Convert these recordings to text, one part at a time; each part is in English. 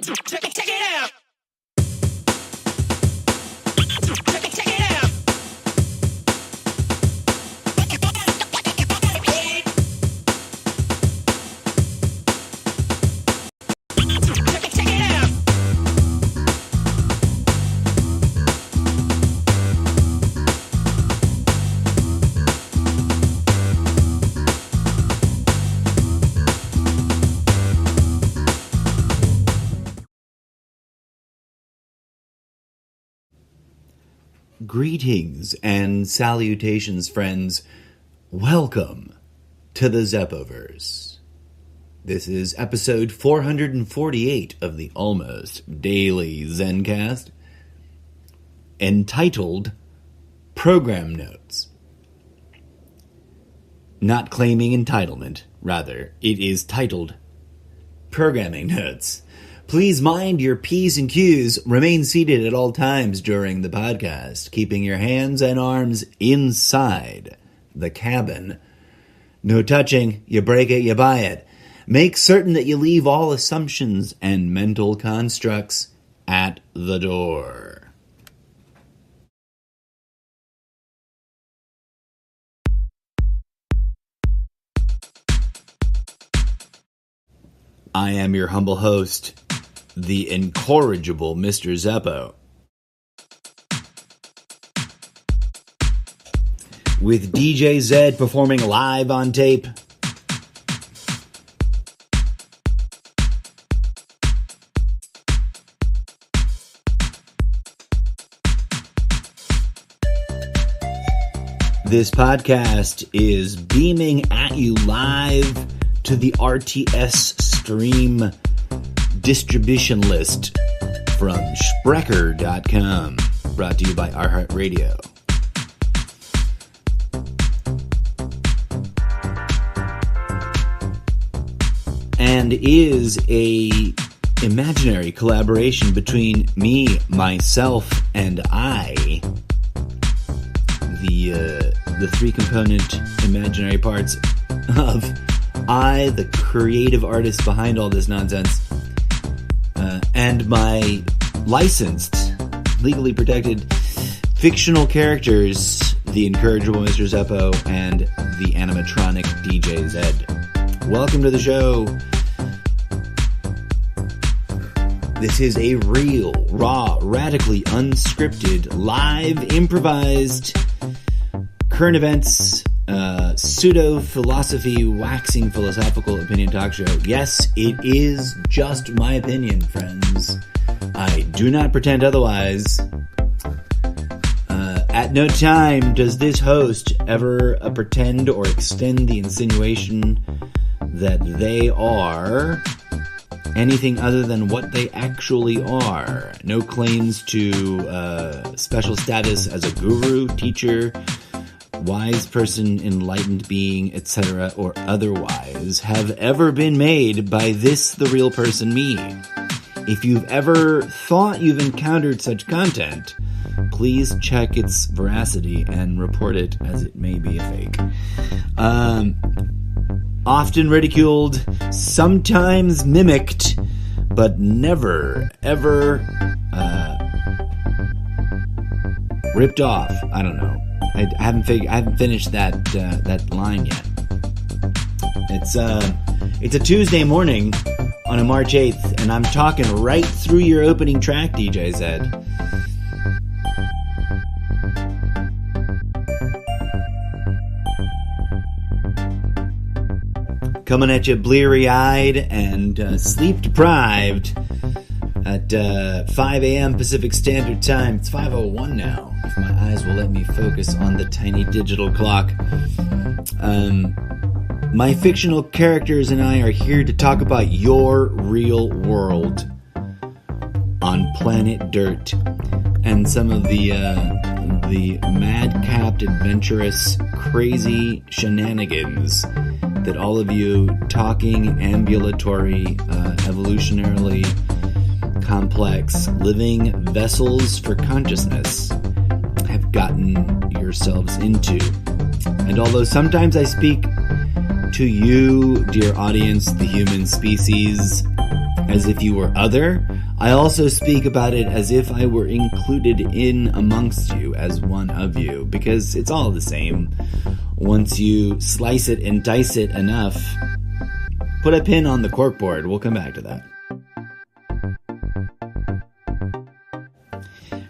Check it out. Check it out. Check it out. Greetings and salutations, friends. Welcome to the Zeppoverse. This is episode 448 of the almost daily Zencast, entitled Program Notes. Not claiming entitlement, rather, it is titled Programming Notes. Please mind your P's and Q's. Remain seated at all times during the podcast, keeping your hands and arms inside the cabin. No touching, you break it, you buy it. Make certain that you leave all assumptions and mental constructs at the door. I am your humble host, the Incorrigible MrZeppo, with DJ Zed performing live on tape. This podcast is beaming at you live to the RTS stream distribution list from Sprecher.com, brought to you by iHeartRadio. And is a imaginary collaboration between me, myself, and I, the three-component imaginary parts of I, the creative artist behind all this nonsense, and my licensed, legally protected fictional characters, the Incorrigible MrZeppo and the animatronic DJ Zed. Welcome to the show. This is a real, raw, radically unscripted, live, improvised, current events, pseudo-philosophy, waxing philosophical opinion talk show. Yes, it is just my opinion, friends. I do not pretend otherwise. At no time does this host ever pretend or extend the insinuation that they are anything other than what they actually are. No claims to special status as a guru, teacher, wise person, enlightened being, etc., or otherwise, have ever been made by this, the real person, me. If you've ever thought you've encountered such content, please check its veracity and report it as it may be a fake. Often ridiculed, sometimes mimicked, but never, ever ripped off. I don't know. I haven't finished that line yet. It's a Tuesday morning on a March 8th, and I'm talking right through your opening track, DJ Zed. Coming at you bleary-eyed and sleep-deprived at 5 a.m. Pacific Standard Time. It's 5:01 now, if my eyes will let me focus on the tiny digital clock. My fictional characters and I are here to talk about your real world on planet Dirt and some of the madcapped, adventurous, crazy shenanigans that all of you talking, ambulatory, evolutionarily complex, living vessels for consciousness have gotten yourselves into. And although sometimes I speak to you, dear audience, the human species, as if you were other. I also speak about it as if I were included in amongst you as one of you, because it's all the same. Once you slice it and dice it enough, put a pin on the corkboard. We'll come back to that.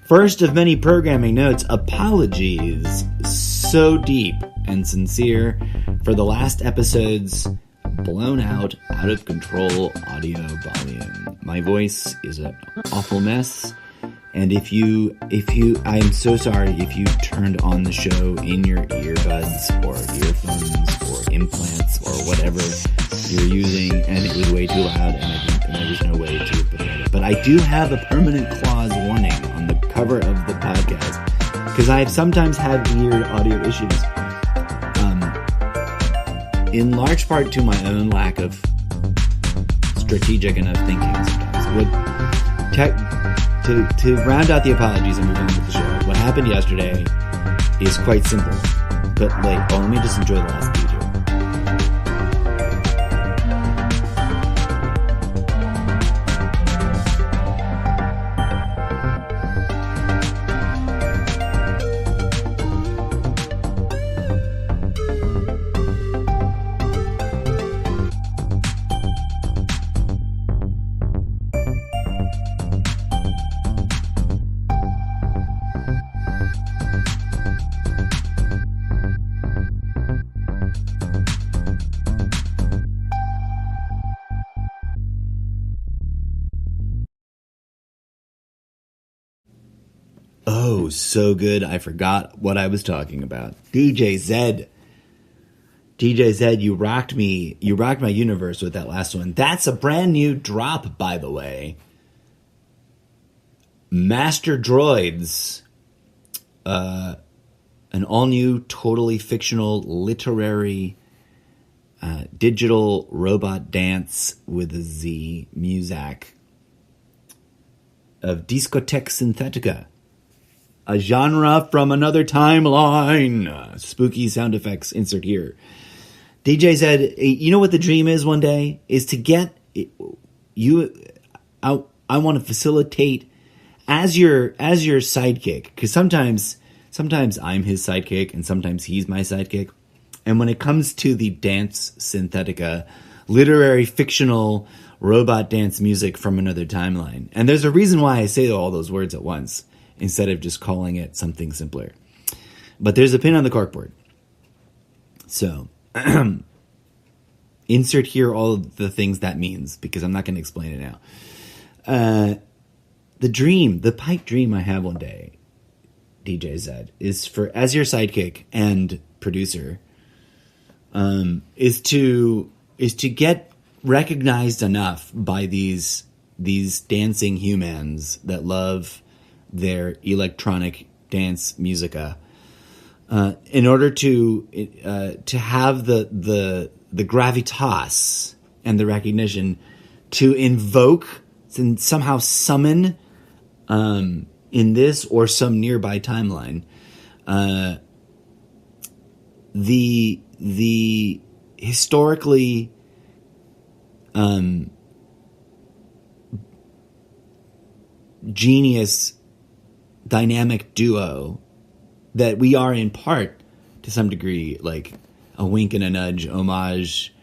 First of many programming notes, apologies so deep and sincere for the last episode's blown out of control audio volume. My voice is an awful mess, and if you I'm so sorry if you turned on the show in your earbuds or earphones or implants or whatever you're using and it was way too loud and there was no way to prevent it. But I do have a permanent clause warning on the cover of the podcast because I've sometimes had weird audio issues. In large part to my own lack of strategic enough thinking sometimes. To round out the apologies and move on with the show, what happened yesterday is quite simple. But let me just enjoy the last beat here. Oh, so good. I forgot what I was talking about. DJ Zed, you rocked me. You rocked my universe with that last one. That's a brand new drop, by the way. Master Droids, an all-new, totally fictional, literary, digital robot dance with a Z music of Discotheque Synthetica. A genre from another timeline. Spooky sound effects insert here. DJ said, you know what the dream is one day? Is to get you. I want to facilitate as your sidekick. Because sometimes I'm his sidekick and sometimes he's my sidekick. And when it comes to the dance synthetica, literary fictional robot dance music from another timeline. And there's a reason why I say all those words at once, instead of just calling it something simpler. But there's a pin on the corkboard. So, insert here all of the things that means, because I'm not going to explain it now. The pipe dream I have one day, DJ Zed, is for, as your sidekick and producer, is to get recognized enough by these dancing humans that love their electronic dance musica, in order to have the gravitas and the recognition to invoke and somehow summon, in this or some nearby timeline, the historically genius dynamic duo that we are in part, to some degree, like a wink and a nudge homage,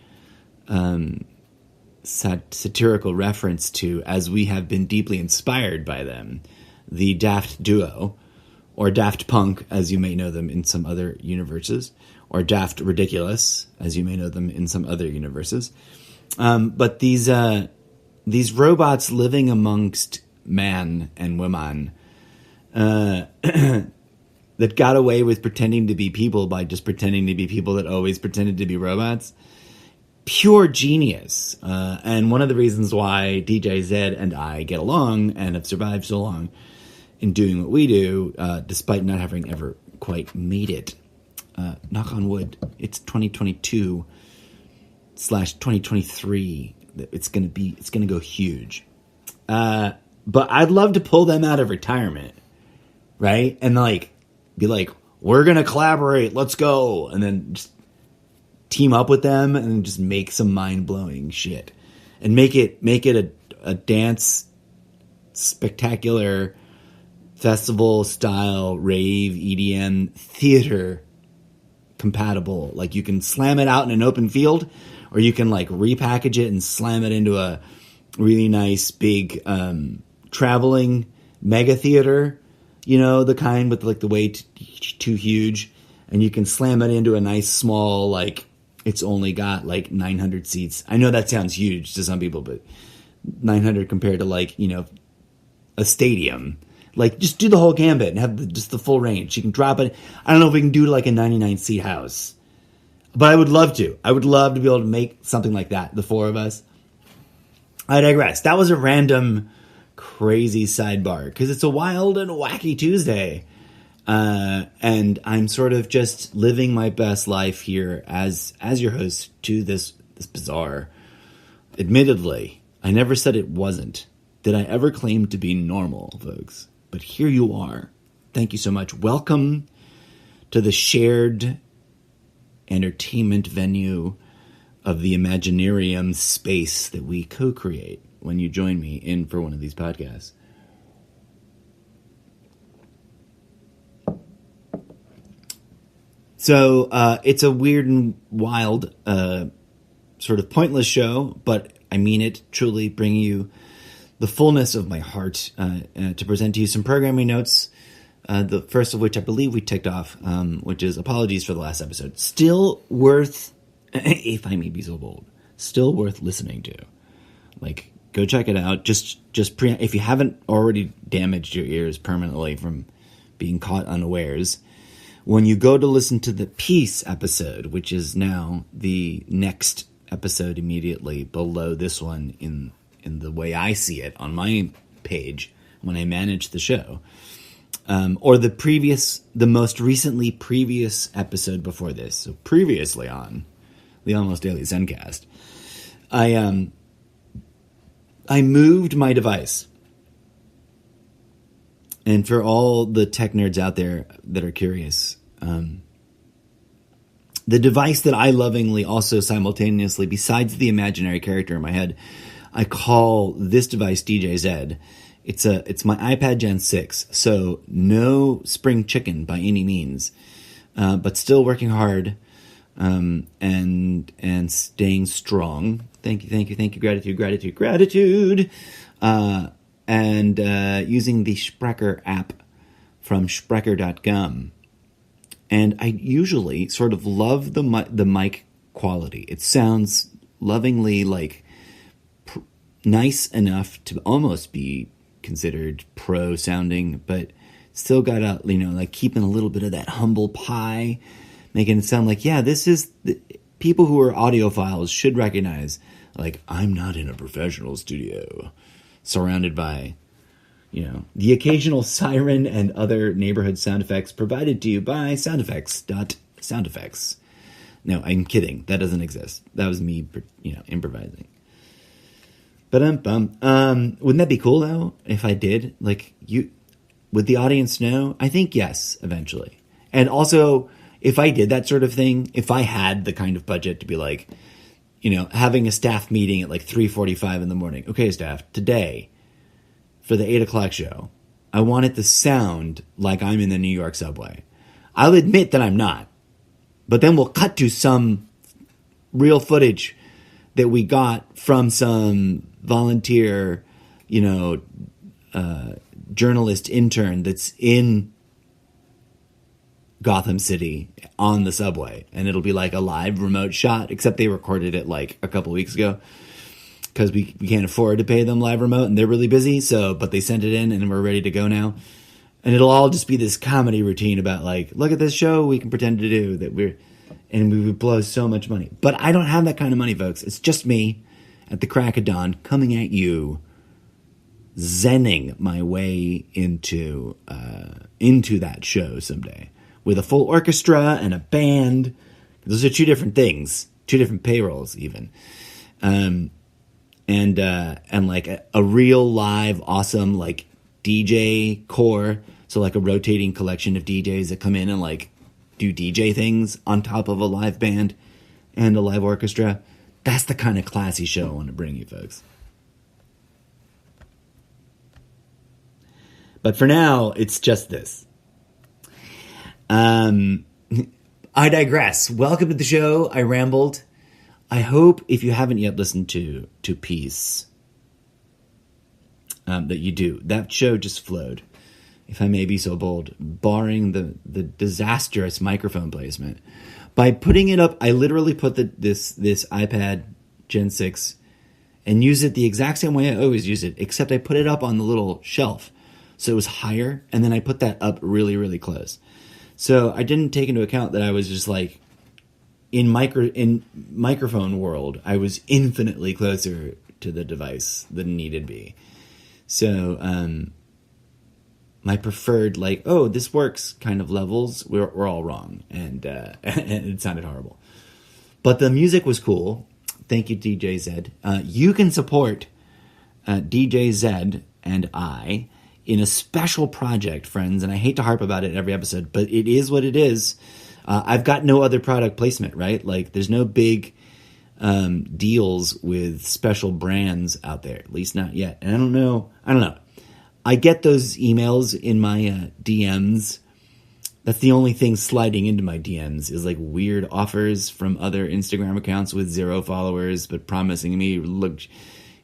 satirical reference to, as we have been deeply inspired by them, the Daft Duo, or Daft Punk, as you may know them in some other universes, or Daft Ridiculous, as you may know them in some other universes. But these robots living amongst man and woman, that got away with pretending to be people by just pretending to be people that always pretended to be robots. Pure genius. And one of the reasons why DJ Zed and I get along and have survived so long in doing what we do, despite not having ever quite made it. Knock on wood, it's 2022/2023. It's gonna go huge. But I'd love to pull them out of retirement, right? And be like, we're gonna collaborate, let's go, and then just team up with them and just make some mind blowing shit, and make it a dance spectacular festival style rave EDM theater compatible. Like you can slam it out in an open field, or you can like repackage it and slam it into a really nice big traveling mega theater, you know, the kind with like the way too huge, and you can slam it into a nice small, like it's only got like 900 seats. I know that sounds huge to some people, but 900 compared to like, you know, a stadium. Like just do the whole gambit and have just the full range. You can drop it. I don't know if we can do like a 99 seat house, but I would love to. I would love to be able to make something like that, the four of us. I digress. That was a random, crazy sidebar because it's a wild and wacky Tuesday. And I'm sort of just living my best life here as your host to this bizarre. Admittedly, I never said it wasn't. Did I ever claim to be normal, folks? But here you are. Thank you so much. Welcome to the shared entertainment venue of the Imaginarium space that we co-create when you join me in for one of these podcasts. So it's a weird and wild, sort of pointless show, but I mean it, truly bringing you the fullness of my heart to present to you some programming notes, the first of which I believe we ticked off, which is apologies for the last episode. Still worth, if I may be so bold, still worth listening to. Like, go check it out. If you haven't already damaged your ears permanently from being caught unawares, when you go to listen to the Peace episode, which is now the next episode immediately below this one in the way I see it on my page when I manage the show, or the most recently previous episode before this, so previously on the Almost Daily Zencast, I moved my device. And for all the tech nerds out there that are curious, the device that I lovingly also simultaneously, besides the imaginary character in my head, I call this device DJ Z. It's my iPad Gen 6, so no spring chicken by any means, but still working hard and staying strong. Thank you, gratitude. And using the Sprecher app from Sprecher.com. And I usually sort of love the mic quality. It sounds lovingly like nice enough to almost be considered pro sounding, but still got a, like keeping a little bit of that humble pie, making it sound like, yeah, this is people who are audiophiles should recognize, like, I'm not in a professional studio surrounded by, the occasional siren and other neighborhood sound effects provided to you by soundeffects.soundeffects. No, I'm kidding. That doesn't exist. That was me, improvising. But wouldn't that be cool though if I did? Like, would the audience know? I think yes, eventually. And also, if I did that sort of thing, if I had the kind of budget to be like, having a staff meeting at like 3:45 in the morning. Okay, staff, today for the 8 o'clock show, I want it to sound like I'm in the New York subway. I'll admit that I'm not, but then we'll cut to some real footage that we got from some volunteer, journalist intern that's in Gotham City on the subway, and it'll be like a live remote shot, except they recorded it like a couple weeks ago because we can't afford to pay them live remote and they're really busy. But they sent it in and we're ready to go now. And it'll all just be this comedy routine about like, look at this show we can pretend to do that we would blow so much money. But I don't have that kind of money, folks. It's just me at the crack of dawn coming at you, zenning my way into that show someday with a full orchestra and a band. Those are two different things, two different payrolls even. And like a real live awesome like DJ core, so like a rotating collection of DJs that come in and like do DJ things on top of a live band and a live orchestra. That's the kind of classy show I want to bring you, folks. But for now, it's just this. I digress. Welcome to the show. I rambled. I hope if you haven't yet listened to Peace, that you do. That show just flowed, if I may be so bold, barring the disastrous microphone placement. By putting it up, I literally put this iPad Gen 6 and use it the exact same way I always use it, except I put it up on the little shelf. So it was higher, and then I put that up really, really close. So I didn't take into account that I was just like, in microphone world, I was infinitely closer to the device than needed be. So my preferred, like, oh, this works kind of levels, we're all wrong. And it sounded horrible. But the music was cool. Thank you, DJ Zed. You can support DJ Zed and I in a special project, friends, and I hate to harp about it every episode, but it is what it is. I've got no other product placement, right? Like, there's no big deals with special brands out there, at least not yet. And I don't know. I get those emails in my DMs. That's the only thing sliding into my DMs is like weird offers from other Instagram accounts with 0 followers, but promising me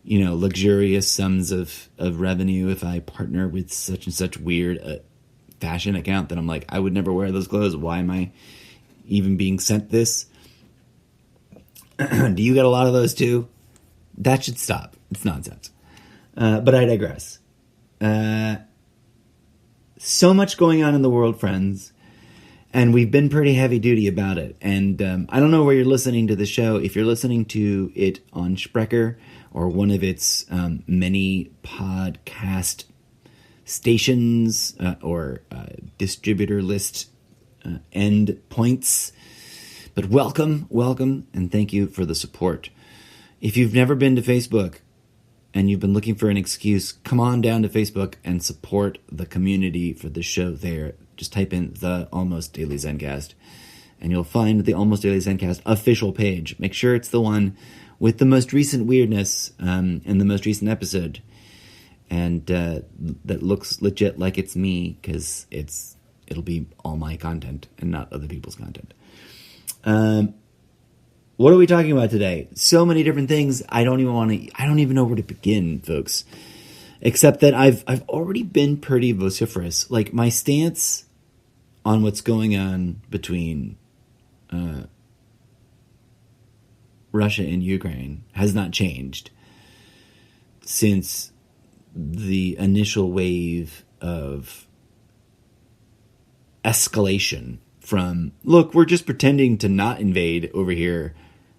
luxurious sums of revenue if I partner with such and such weird fashion account that I'm like, I would never wear those clothes. Why am I even being sent this? Do you get a lot of those too? That should stop. It's nonsense. But I digress. So much going on in the world, friends. And we've been pretty heavy duty about it. And I don't know where you're listening to the show. If you're listening to it on Sprecher or one of its many podcast stations or distributor list end points. But welcome, and thank you for the support. If you've never been to Facebook and you've been looking for an excuse, come on down to Facebook and support the community for the show there. Just type in the Almost Daily Zencast, and you'll find the Almost Daily Zencast official page. Make sure it's the one with the most recent weirdness and the most recent episode. And that looks legit like it's me, because it'll be all my content and not other people's content. What are we talking about today? So many different things. I don't even know where to begin, folks. Except that I've already been pretty vociferous. Like, my stance on what's going on between Russia and Ukraine has not changed since the initial wave of escalation from, look, we're just pretending to not invade over here,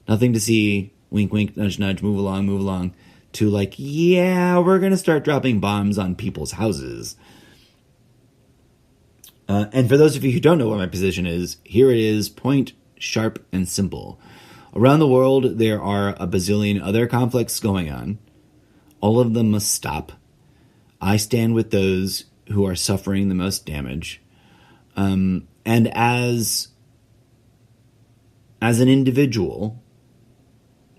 nothing to see, wink, wink, nudge, nudge, move along, to like, yeah, we're going to start dropping bombs on people's houses. And for those of you who don't know what my position is, here it is, point, sharp, and simple. Around the world, there are a bazillion other conflicts going on. All of them must stop. I stand with those who are suffering the most damage. And as an individual,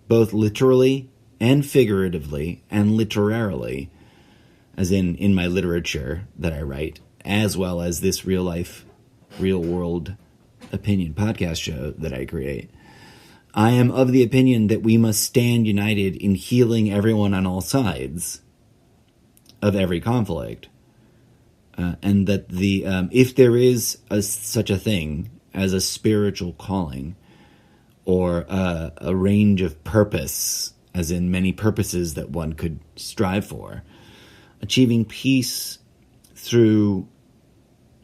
both literally and figuratively and literarily, as in my literature that I write, as well as this real life, real world opinion podcast show that I create, I am of the opinion that we must stand united in healing everyone on all sides of every conflict. And that if there is such a thing as a spiritual calling or a range of purpose, as in many purposes that one could strive for, achieving peace through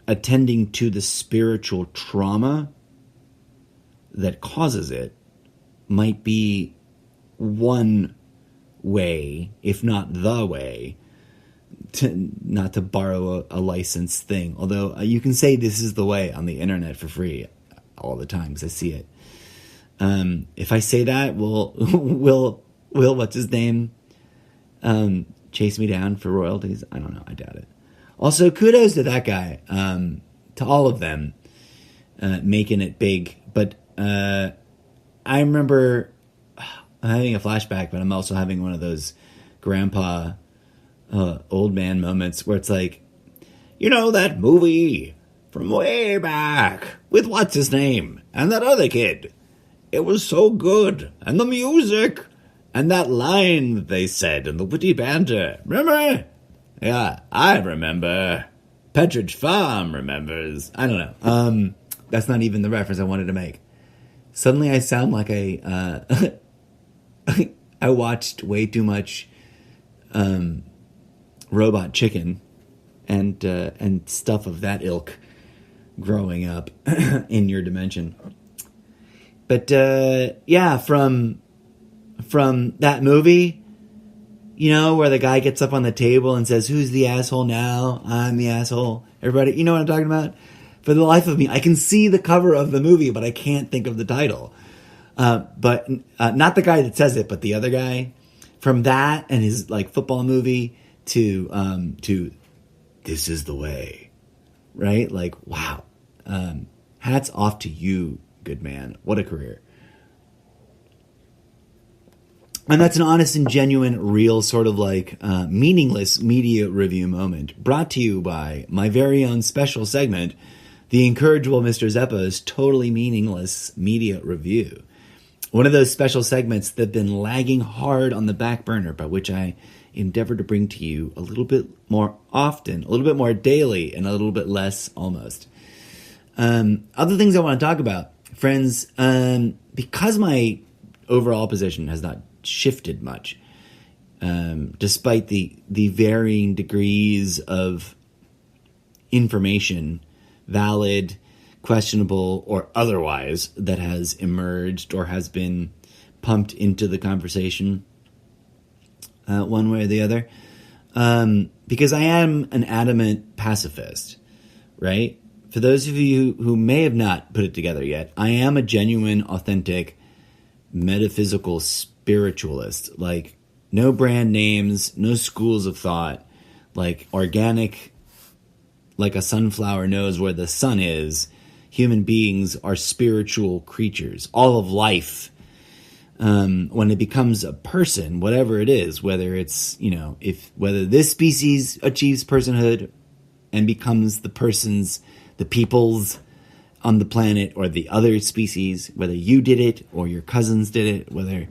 attending to the spiritual trauma that causes it might be one way, if not the way, not to borrow a licensed thing. Although you can say this is the way on the internet for free all the time because I see it. If I say that, will what's his name chase me down for royalties? I don't know. I doubt it. Also, kudos to that guy, to all of them, making it big. But I remember having a flashback, but I'm also having one of those grandpa, old man moments where it's like, You know that movie from way back with what's his name and that other kid? It was so good. And the music and that line that they said and the witty banter. Remember? Yeah, I remember. Petridge Farm remembers. I don't know. That's not even the reference I wanted to make. Suddenly I sound like I watched way too much Robot Chicken and stuff of that ilk growing up in your dimension. But yeah, from that movie, you know, where the guy gets up on the table and says, "Who's the asshole now? I'm the asshole." Everybody, you know what I'm talking about? For the life of me, I can see the cover of the movie, but I can't think of the title. But not the guy that says it, but the other guy. From that and his like football movie to This Is the Way, right? Like, wow. Hats off to you, good man. What a career. And that's an honest and genuine, real sort of like meaningless media review moment brought to you by my very own special segment, the Incorrigible MrZeppo's totally meaningless media review. One of those special segments that have been lagging hard on the back burner, but which I endeavor to bring to you a little bit more often, a little bit more daily, and a little bit less almost. Other things I want to talk about, friends, because my overall position has not shifted much, despite the varying degrees of information, valid, questionable, or otherwise, that has emerged or has been pumped into the conversation one way or the other. Because I am an adamant pacifist, right? For those of you who may have not put it together yet, I am a genuine, authentic, metaphysical spiritualist. Like, no brand names, no schools of thought, like organic, like a sunflower knows where the sun is. Human beings are spiritual creatures. All of life, when it becomes a person, whatever it is, whether it's, you know, whether this species achieves personhood and becomes the peoples on the planet, or the other species, whether you did it or your cousins did it, whether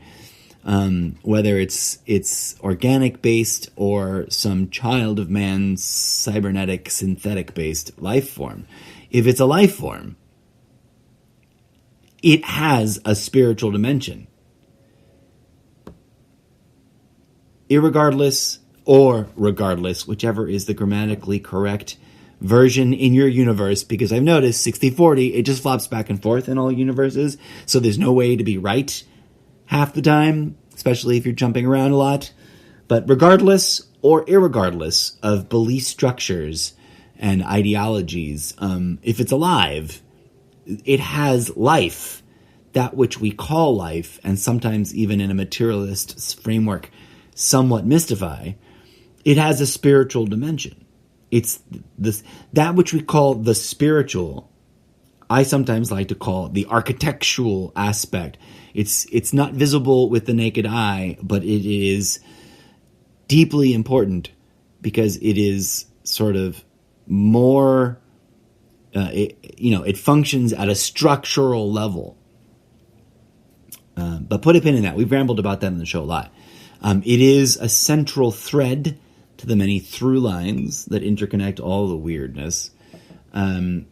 it's organic based or some child of man's cybernetic synthetic based life form. If it's a life form, it has a spiritual dimension. Irregardless or regardless, whichever is the grammatically correct version in your universe, because I've noticed 60-40, it just flops back and forth in all universes, so there's no way to be right half the time, especially if you're jumping around a lot. But regardless or irregardless of belief structures and ideologies, if it's alive, it has life, that which we call life, and sometimes even in a materialist framework somewhat mystify. It has a spiritual dimension. It's that which we call the spiritual, I sometimes like to call the architectural aspect. It's not visible with the naked eye, but it is deeply important because it is sort of more, it functions at a structural level. But put a pin in that. We've rambled about that in the show a lot. It is a central thread to the many through lines that interconnect all the weirdness. And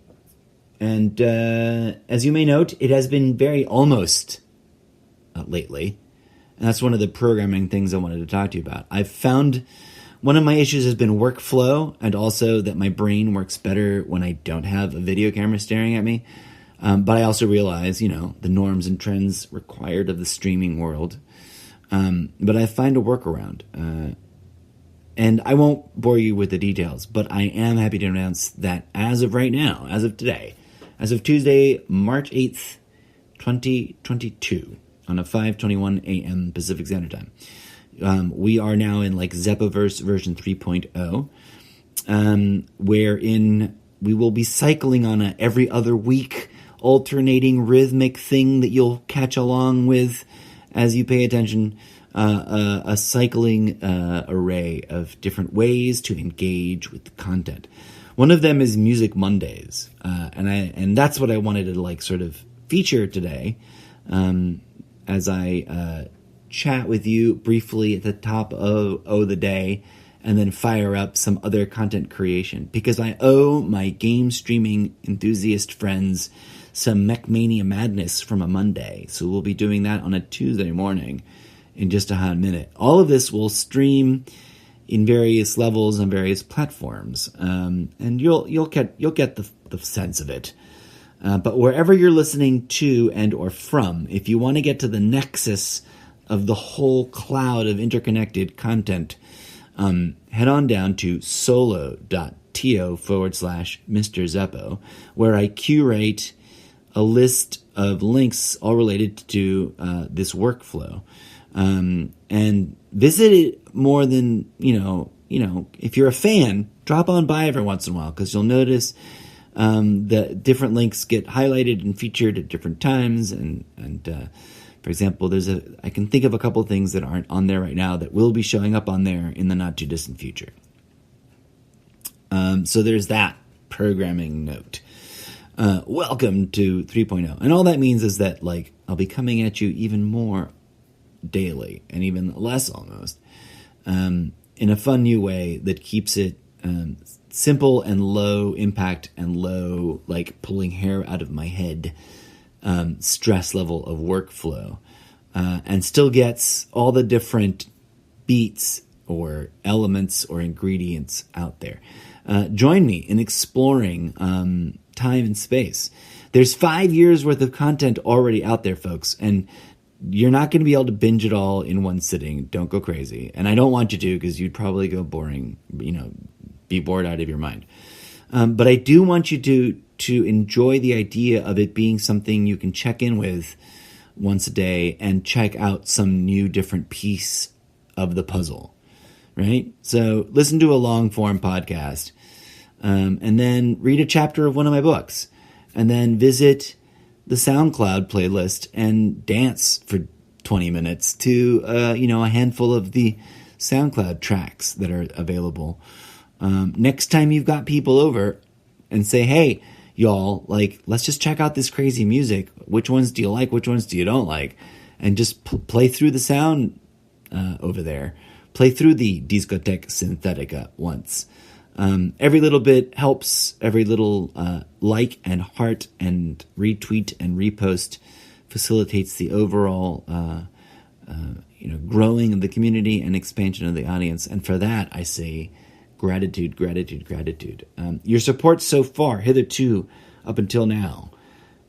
as you may note, it has been very almost lately. And that's one of the programming things I wanted to talk to you about. I've found one of my issues has been workflow, and also that my brain works better when I don't have a video camera staring at me. But I also realize, the norms and trends required of the streaming world. But I find a workaround. And I won't bore you with the details, but I am happy to announce that as of right now, as of today, as of Tuesday, March 8th, 2022, on a 5:21 a.m. Pacific Standard Time, we are now in Zeppoverse version 3.0, wherein we will be cycling on a every other week alternating rhythmic thing that you'll catch along with as you pay attention, a cycling array of different ways to engage with the content. One of them is Music Mondays, and that's what I wanted to like sort of feature today, as I chat with you briefly at the top of the day, and then fire up some other content creation, because I owe my game streaming enthusiast friends some Mechmania madness from a Monday. So we'll be doing that on a Tuesday morning in just a hot minute. All of this will stream in various levels on various platforms, and you'll get the sense of it. But wherever you're listening to and or from, if you want to get to the nexus of the whole cloud of interconnected content, head on down to Solo.to/MrZeppo, where I curate a list of links all related to this workflow. And visit it more than, if you're a fan, drop on by every once in a while, because you'll notice that different links get highlighted and featured at different times. And for example, I can think of a couple things that aren't on there right now that will be showing up on there in the not too distant future. So there's that programming note. Welcome to 3.0. And all that means is that like I'll be coming at you even more daily, and even less almost, in a fun new way that keeps it simple and low impact and low, like pulling hair out of my head, stress level of workflow, and still gets all the different beats or elements or ingredients out there. Join me in exploring time and space. There's 5 years worth of content already out there, folks, and you're not going to be able to binge it all in one sitting. Don't go crazy. And I don't want you to, because you'd probably go boring, be bored out of your mind. But I do want you to enjoy the idea of it being something you can check in with once a day and check out some new different piece of the puzzle, right? So listen to a long form podcast, and then read a chapter of one of my books, and then visit the SoundCloud playlist and dance for 20 minutes to, a handful of the SoundCloud tracks that are available. Next time you've got people over, and say, hey, y'all, like, let's just check out this crazy music. Which ones do you like? Which ones do you don't like? And just play through the sound over there. Play through the Discotheque Synthetica once. Every little bit helps. Every little like and heart and retweet and repost facilitates the overall growing of the community and expansion of the audience. And for that, I say gratitude, gratitude, gratitude. Your support so far, hitherto, up until now,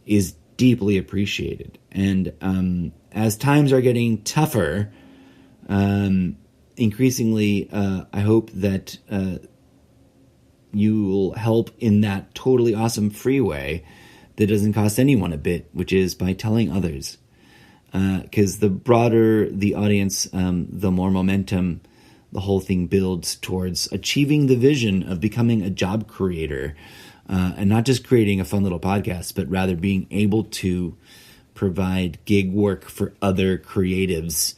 is deeply appreciated. And as times are getting tougher, increasingly, I hope that you will help in that totally awesome free way that doesn't cost anyone a bit, which is by telling others. Because the broader the audience, the more momentum the whole thing builds towards achieving the vision of becoming a job creator, and not just creating a fun little podcast, but rather being able to provide gig work for other creatives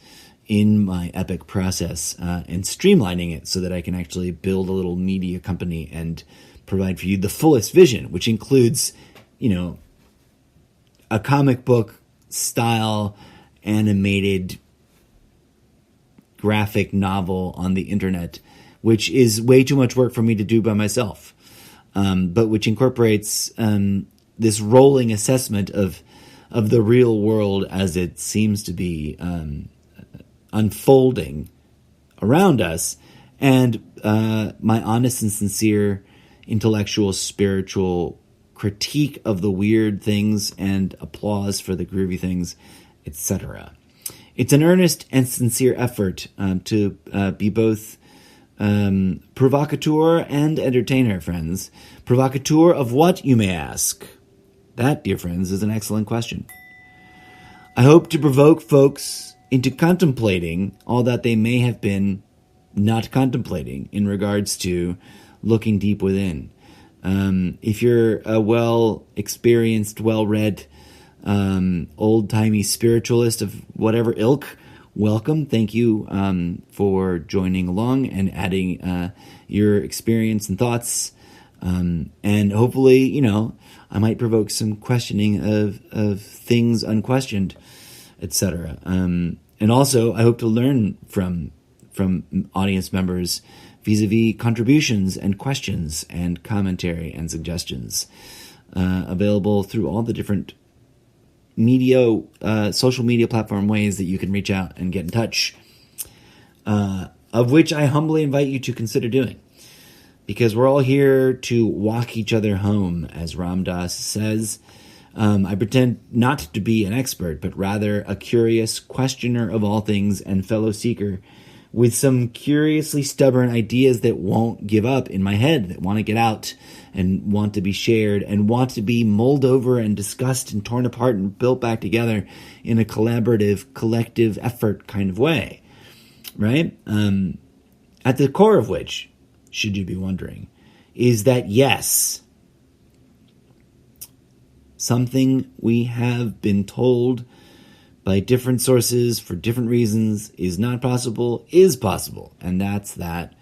in my epic process, and streamlining it so that I can actually build a little media company and provide for you the fullest vision, which includes, a comic book style animated graphic novel on the internet, which is way too much work for me to do by myself, but which incorporates this rolling assessment of the real world as it seems to be unfolding around us, and my honest and sincere intellectual, spiritual critique of the weird things and applause for the groovy things, etc. It's an earnest and sincere effort to be both provocateur and entertainer, friends. Provocateur of what, you may ask? That, dear friends, is an excellent question. I hope to provoke folks into contemplating all that they may have been not contemplating in regards to looking deep within. If you're a well-experienced, well-read, old-timey spiritualist of whatever ilk, welcome. Thank you for joining along and adding your experience and thoughts And hopefully, I might provoke some questioning of things unquestioned, etc. And also, I hope to learn from audience members vis-a-vis contributions and questions and commentary and suggestions, available through all the different social media platform ways that you can reach out and get in touch, of which I humbly invite you to consider doing. Because we're all here to walk each other home, as Ram Dass says. I pretend not to be an expert, but rather a curious questioner of all things and fellow seeker with some curiously stubborn ideas that won't give up in my head, that want to get out and want to be shared and want to be mulled over and discussed and torn apart and built back together in a collaborative, collective effort kind of way, right? At the core of which, should you be wondering, is that yes, something we have been told by different sources for different reasons is not possible, is possible. And that's that,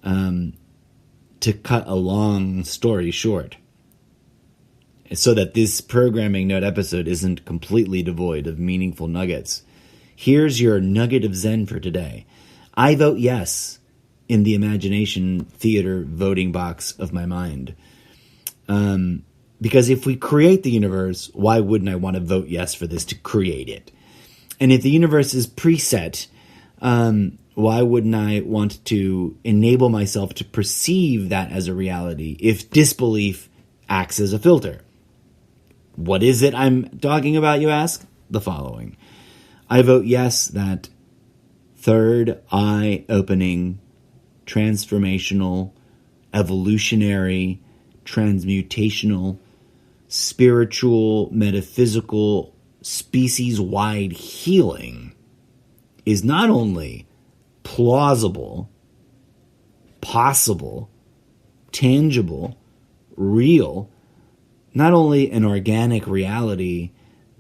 to cut a long story short, so that this programming note episode isn't completely devoid of meaningful nuggets. Here's your nugget of Zen for today. I vote yes in the imagination theater voting box of my mind. Because if we create the universe, why wouldn't I want to vote yes for this to create it? And if the universe is preset, why wouldn't I want to enable myself to perceive that as a reality if disbelief acts as a filter? What is it I'm talking about, you ask? The following. I vote yes that third eye opening, transformational, evolutionary, transmutational, spiritual, metaphysical, species-wide healing is not only plausible, possible, tangible, real, not only an organic reality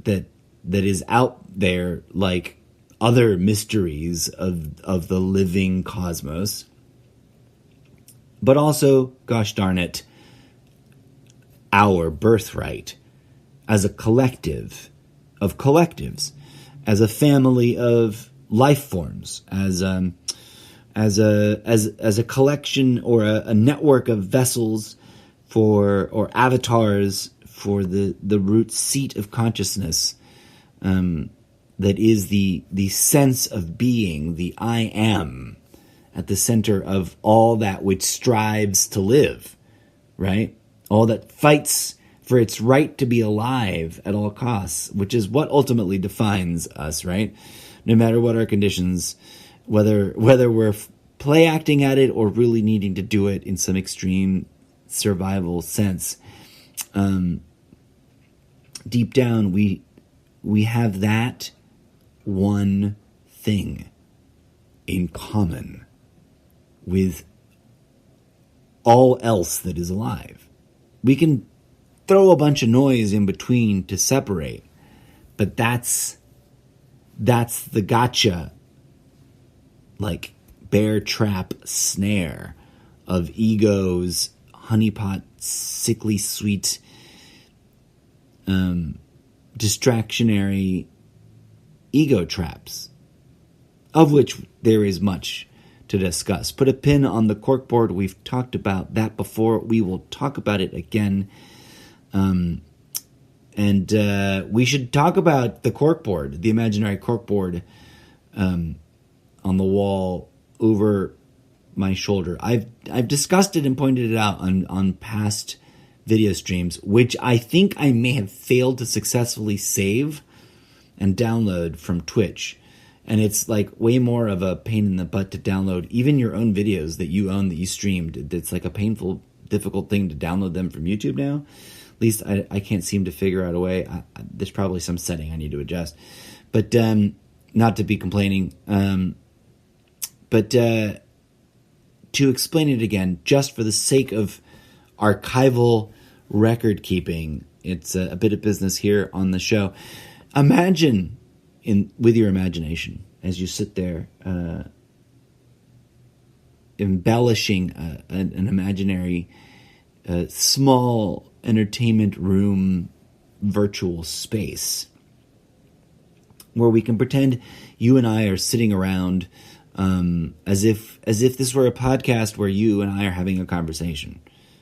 that is out there like other mysteries of the living cosmos, but also, gosh darn it, our birthright as a collective of collectives, as a family of life forms, as a collection or a network of vessels or avatars for the root seat of consciousness, that is the sense of being, the I am, at the center of all that which strives to live, right? All that fights for its right to be alive at all costs, which is what ultimately defines us, right? No matter what our conditions, whether we're play acting at it or really needing to do it in some extreme survival sense, deep down we have that one thing in common with all else that is alive. We can throw a bunch of noise in between to separate, but that's the gotcha, like bear trap snare of ego's honeypot, sickly sweet, distractionary ego traps, of which there is much to discuss. Put a pin on the corkboard. We've talked about that before. We will talk about it again. And we should talk about the corkboard, the imaginary corkboard, on the wall over my shoulder. I've discussed it and pointed it out on past video streams, which I think I may have failed to successfully save and download from Twitch. And it's like way more of a pain in the butt to download even your own videos that you own, that you streamed. It's like a painful, difficult thing to download them from YouTube now. At least I can't seem to figure out a way. There's probably some setting I need to adjust. But not to be complaining. But to explain it again, just for the sake of archival record keeping, it's a bit of business here on the show. Imagine with your imagination as you sit there embellishing an imaginary small entertainment room virtual space where we can pretend you and I are sitting around as if this were a podcast where you and I are having a conversation,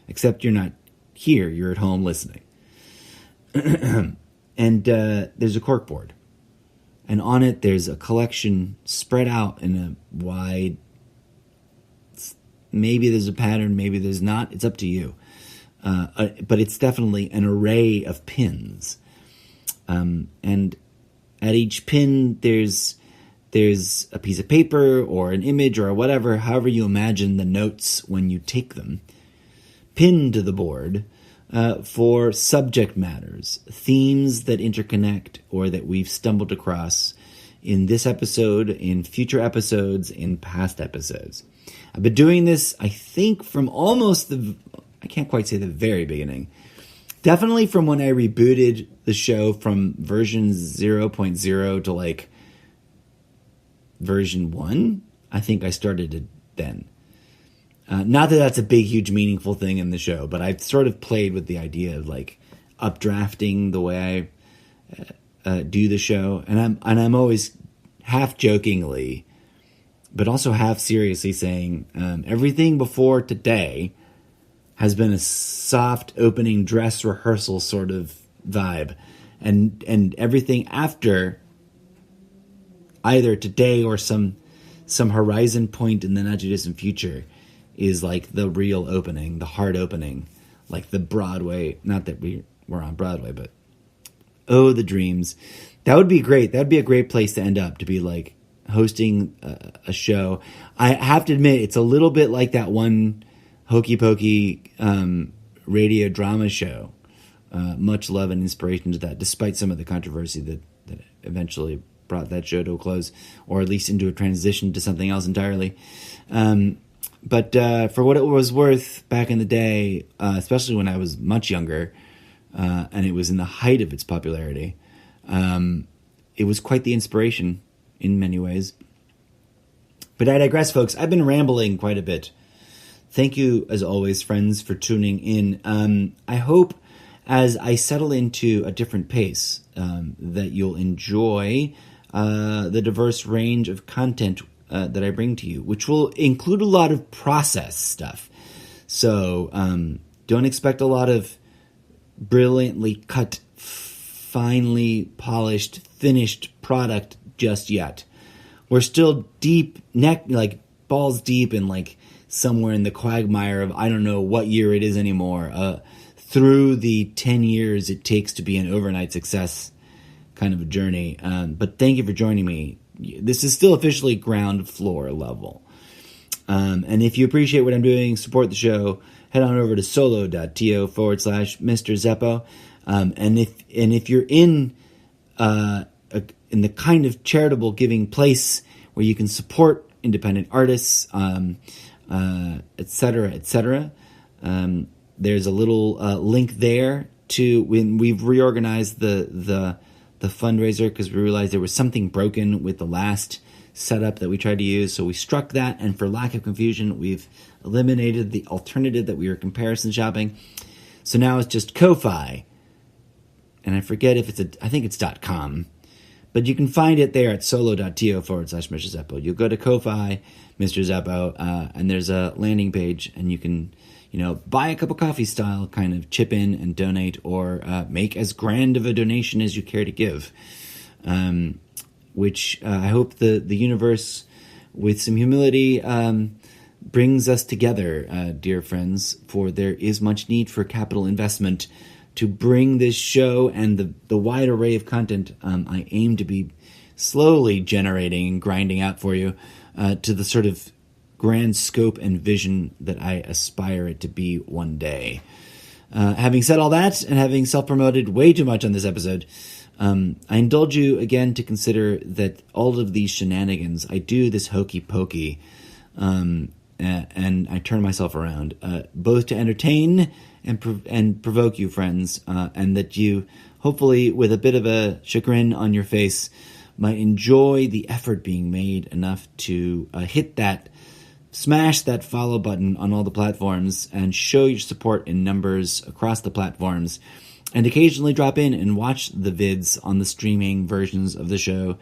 except you're not here, you're at home listening. And there's a corkboard, and on it there's a collection spread out in a wide, maybe there's a pattern, maybe there's not, it's up to you. But it's definitely an array of pins. And at each pin, there's a piece of paper or an image or whatever, however you imagine the notes when you take them, pinned to the board for subject matters, themes that interconnect or that we've stumbled across in this episode, in future episodes, in past episodes. I've been doing this, I think, from almost I can't quite say the very beginning. Definitely from when I rebooted the show from version 0.0 to like version 1. I think I started it then. Not that that's a big, huge, meaningful thing in the show, but I've sort of played with the idea of like updrafting the way I do the show, and I'm always half jokingly, but also half seriously saying everything before today has been a soft opening dress rehearsal sort of vibe. And everything after either today or some horizon point in the not too distant future is like the real opening, the hard opening, like the Broadway, not that we're on Broadway, but oh, the dreams. That would be great. That would be a great place to end up, to be like hosting a show. I have to admit, it's a little bit like that one hokey pokey radio drama show. Much love and inspiration to that, despite some of the controversy that eventually brought that show to a close, or at least into a transition to something else entirely. But for what it was worth back in the day, especially when I was much younger, and it was in the height of its popularity, it was quite the inspiration in many ways. But I digress, folks. I've been rambling quite a bit. Thank you, as always, friends, for tuning in. I hope, as I settle into a different pace, that you'll enjoy the diverse range of content that I bring to you, which will include a lot of process stuff. So don't expect a lot of brilliantly cut, finely polished, finished product just yet. We're still deep, balls deep in like somewhere in the quagmire of I don't know what year it is anymore, through the 10 years it takes to be an overnight success kind of a journey. But thank you for joining me. This is still officially ground floor level. And if you appreciate what I'm doing, support the show, head on over to Solo.to /MrZeppo. And if you're in the kind of charitable giving place where you can support independent artists, etc., there's a little link there to when we've reorganized the fundraiser, because we realized there was something broken with the last setup that we tried to use. So we struck that, and for lack of confusion, we've eliminated the alternative that we were comparison shopping. So now it's just Ko-Fi, and I forget if I think it's .com. But you can find it there at Solo.to /MrZeppo. You'll go to Ko-Fi, Mr. Zeppo, and there's a landing page, and you can, buy a cup of coffee style, kind of chip in and donate, or make as grand of a donation as you care to give. Which I hope the universe, with some humility, brings us together, dear friends, for there is much need for capital investment to bring this show and the wide array of content I aim to be slowly generating and grinding out for you to the sort of grand scope and vision that I aspire it to be one day. Having said all that, and having self-promoted way too much on this episode, I indulge you again to consider that all of these shenanigans, I do this hokey pokey, and I turn myself around, both to entertain and provoke you, friends, and that you, hopefully with a bit of a chagrin on your face, might enjoy the effort being made enough to hit that smash that follow button on all the platforms and show your support in numbers across the platforms, and occasionally drop in and watch the vids on the streaming versions of the show,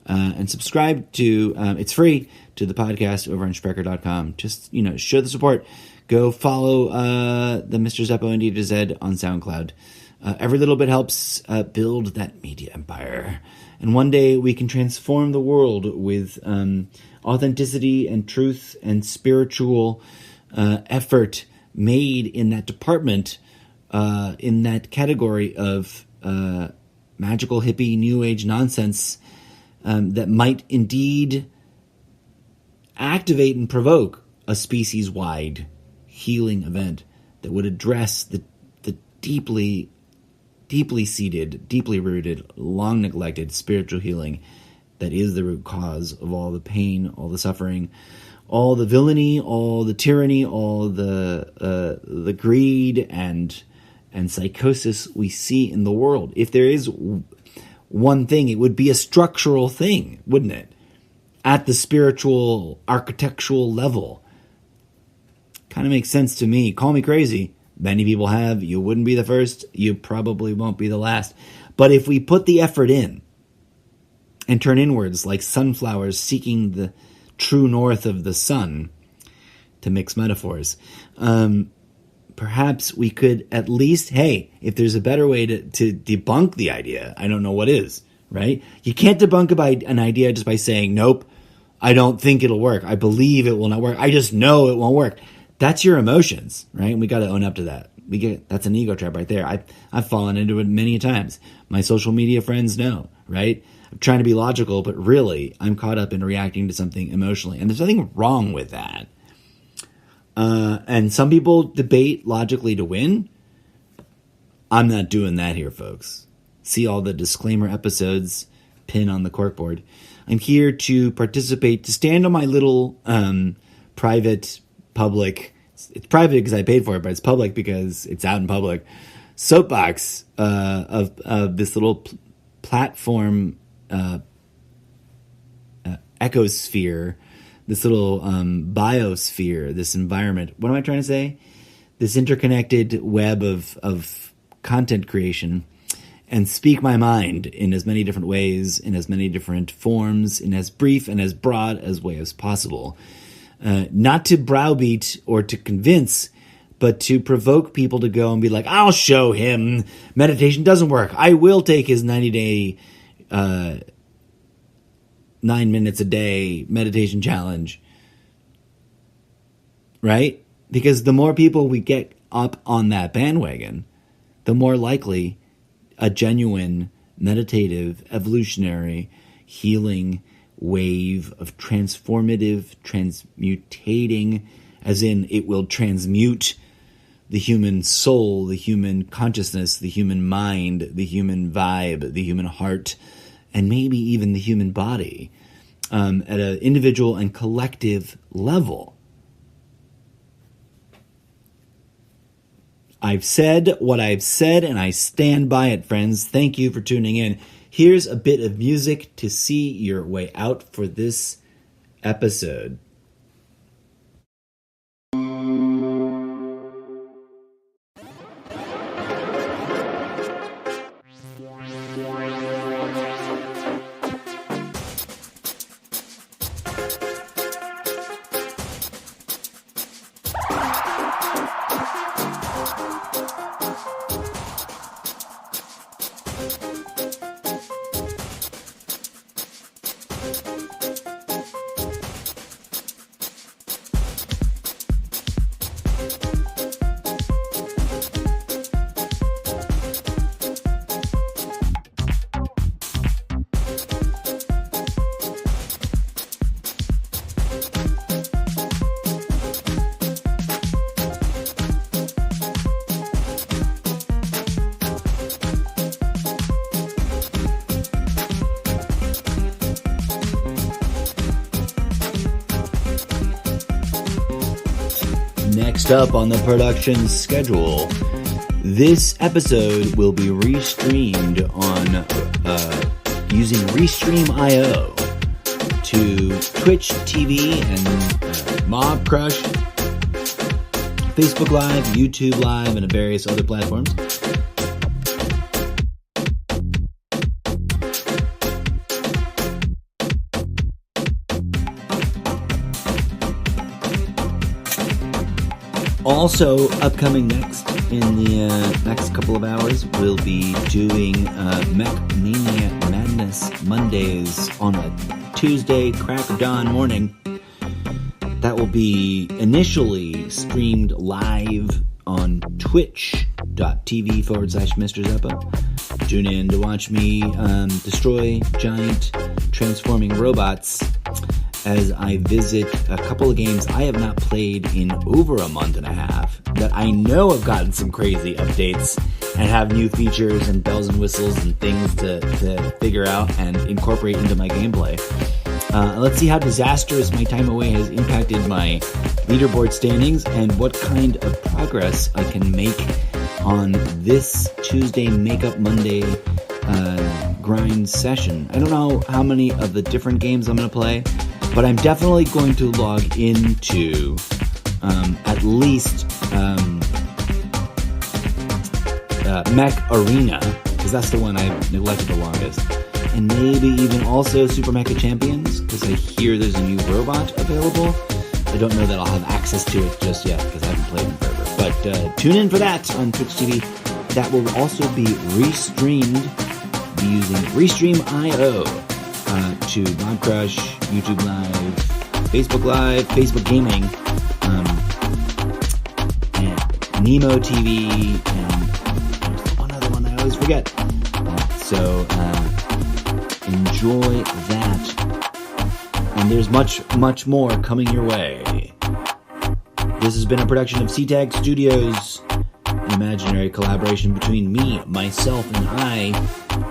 and subscribe to, it's free, to the podcast over on Sprecher.com. Just, show the support. Go follow the Mr. Zeppo and D to Z on SoundCloud. Every little bit helps build that media empire. And one day we can transform the world with authenticity and truth and spiritual effort made in that department, in that category of magical hippie new age nonsense that might indeed activate and provoke a species-wide healing event that would address the deeply seated, deeply rooted, long neglected spiritual healing that is the root cause of all the pain, all the suffering, all the villainy, all the tyranny, all the greed and psychosis we see in the world. If there is one thing, it would be a structural thing, wouldn't it? At the spiritual, architectural level. Kind of makes sense to me. Call me crazy. Many people have. You wouldn't be the first. You probably won't be the last. But if we put the effort in and turn inwards like sunflowers seeking the true north of the sun, to mix metaphors, perhaps we could at least, hey, if there's a better way to debunk the idea, I don't know what is, right? You can't debunk an idea just by saying, nope, I don't think it'll work. I believe it will not work. I just know it won't work. That's your emotions, right? We got to own up to that. That's an ego trap right there. I've fallen into it many times. My social media friends know, right? I'm trying to be logical, but really, I'm caught up in reacting to something emotionally. And there's nothing wrong with that. And some people debate logically to win. I'm not doing that here, folks. See all the disclaimer episodes, pin on the corkboard. I'm here to participate, to stand on my little private, public, it's private because I paid for it, but it's public because it's out in public, soapbox of this little platform ecosphere, this little biosphere, this environment. What am I trying to say? This interconnected web of content creation, and speak my mind in as many different ways, in as many different forms, in as brief and as broad as way as possible. Not to browbeat or to convince, but to provoke people to go and be like, I'll show him meditation doesn't work. I will take his 90-day, 9 minutes a day meditation challenge. Right? Because the more people we get up on that bandwagon, the more likely a genuine, meditative, evolutionary, healing wave of transformative, transmutating, as in it will transmute the human soul, the human consciousness, the human mind, the human vibe, the human heart, and maybe even the human body at an individual and collective level. I've said what I've said, and I stand by it, friends. Thank you for tuning in. Here's a bit of music to see your way out for this episode. Next up on the production schedule, this episode will be restreamed on using Restream.io to Twitch TV and Mobcrush, Facebook Live, YouTube Live, and various other platforms. Also, upcoming next in the next couple of hours, we'll be doing Mech Mania Madness Mondays on a Tuesday crack of dawn morning. That will be initially streamed live on twitch.tv/MrZeppo. Tune in to watch me destroy giant transforming robots as I visit a couple of games I have not played in over a month and a half that I know have gotten some crazy updates and have new features and bells and whistles and things to figure out and incorporate into my gameplay. Let's see how disastrous my time away has impacted my leaderboard standings and what kind of progress I can make on this Tuesday Makeup Monday grind session. I don't know how many of the different games I'm going to play, but I'm definitely going to log into at least Mech Arena, because that's the one I've neglected the longest. And maybe even also Super Mecha Champions, because I hear there's a new robot available. I don't know that I'll have access to it just yet, because I haven't played in forever. But tune in for that on Twitch TV. That will also be restreamed using Restream.io to Mobcrush, YouTube Live, Facebook Live, Facebook Gaming, and Nimo TV, and there's one other one I always forget. So enjoy that. And there's much, much more coming your way. This has been a production of CTAG Studios, an imaginary collaboration between me, myself, and I,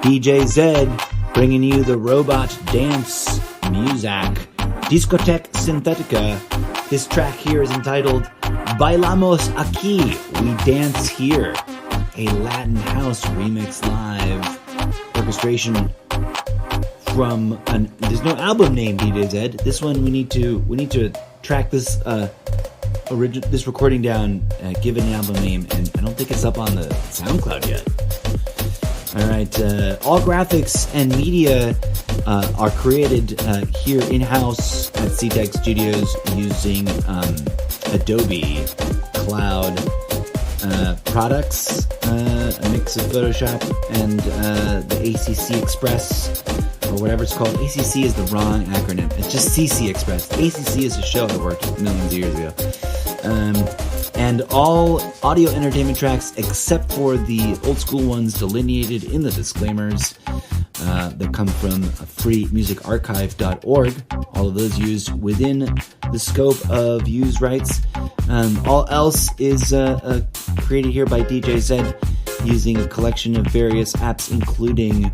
DJ Zed, bringing you the robot dance music, Discotheque Synthetica. This track here is entitled Bailamos Aquí, We Dance Here, a Latin house remix live orchestration from there's no album name, DJ Zed. This one we need to track this this recording down, give it an album name, and I don't think it's up on the SoundCloud yet. Alright, all graphics and media are created here in-house at CTAG Studios using Adobe Cloud products, a mix of Photoshop and the ACC Express, or whatever it's called. ACC is the wrong acronym. It's just CC Express. ACC is a show I worked with millions of years ago. And all audio entertainment tracks, except for the old school ones delineated in the disclaimers, that come from freemusicarchive.org. All of those used within the scope of use rights. All else is created here by DJ Zed using a collection of various apps, including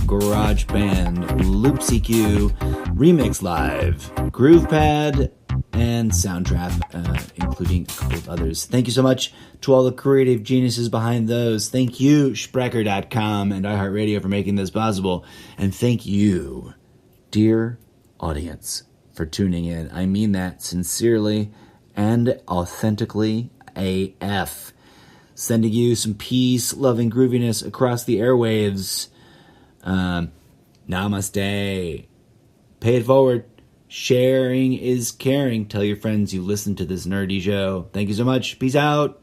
GarageBand, LoopCQ, Remix Live, GroovePad, and Soundtrap, including a couple of others. Thank you so much to all the creative geniuses behind those. Thank you, Sprecher.com and iHeartRadio for making this possible. And thank you, dear audience, for tuning in. I mean that sincerely and authentically AF. Sending you some peace, love, and grooviness across the airwaves. Namaste. Pay it forward. Sharing is caring. Tell your friends you listen to this nerdy show. Thank you so much. Peace out.